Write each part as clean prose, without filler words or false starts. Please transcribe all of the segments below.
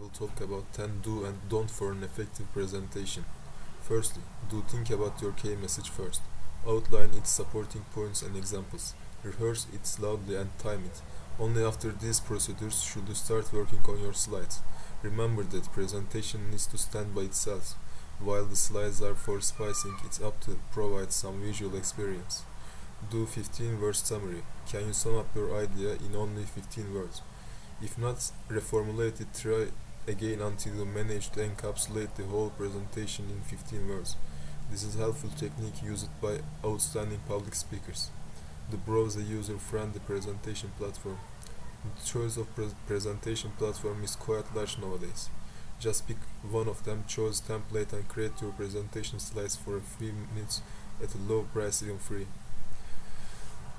will talk about 10 do and don't for an effective presentation. Firstly, do think about your key message first. Outline its supporting points and examples. Rehearse it loudly and time it. Only after these procedures should you start working on your slides. Remember that presentation needs to stand by itself. While the slides are for spicing, it's up to provide some visual experience. Do 15-word summary. Can you sum up your idea in only 15 words? If not, reformulate it, try again until you manage to encapsulate the whole presentation in 15 words. This is a helpful technique used by outstanding public speakers. To browse a user-friendly presentation platform. The choice of presentation platform is quite large nowadays. Just pick one of them, choose template and create your presentation slides for a few minutes at a low price, even free.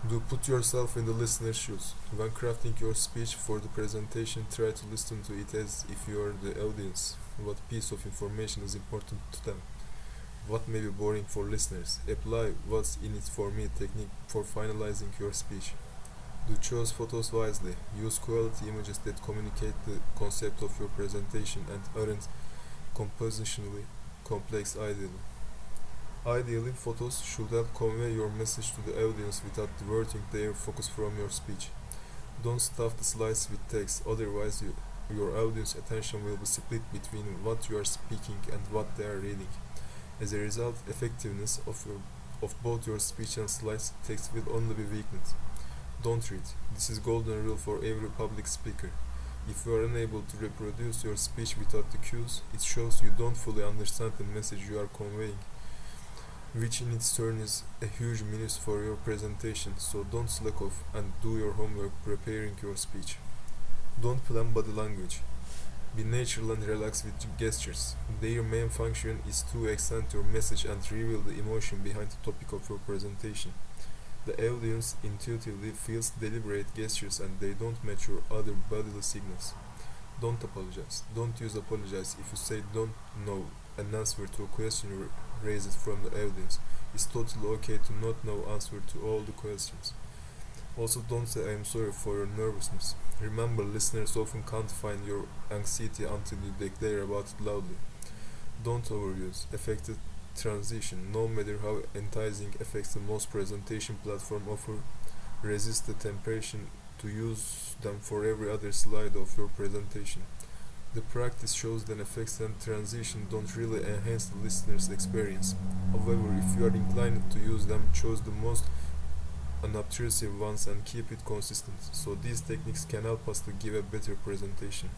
Do put yourself in the listener's shoes. When crafting your speech for the presentation, try to listen to it as if you are the audience. What piece of information is important to them? What may be boring for listeners? Apply what's in it for me technique for finalizing your speech. Do choose photos wisely. Use quality images that communicate the concept of your presentation and aren't compositionally complex Ideally, photos should help convey your message to the audience without diverting their focus from your speech. Don't stuff the slides with text, otherwise your audience attention will be split between what you are speaking and what they are reading. As a result, effectiveness of both your speech and slides text will only be weakened. Don't read. This is golden rule for every public speaker. If you are unable to reproduce your speech without the cues, it shows you don't fully understand the message you are conveying, which in its turn is a huge minus for your presentation, so don't slack off and do your homework preparing your speech. Don't plan body language. Be natural and relax with gestures. Their main function is to extend your message and reveal the emotion behind the topic of your presentation. The audience intuitively feels deliberate gestures and they don't match your other bodily signals. Don't apologize. Don't use apologize if you say don't know an answer to a question raised from the audience. It's totally okay to not know answer to all the questions. Also, don't say I am sorry for your nervousness. Remember, listeners often can't find your anxiety until you declare about it loudly. Don't overuse effective transition. No matter how enticing effects the most presentation platform offer, resist the temptation to use them for every other slide of your presentation. The practice shows that effects and transition don't really enhance the listener's experience. However, if you are inclined to use them, choose the most unobtrusive ones and keep it consistent, so these techniques can help us to give a better presentation.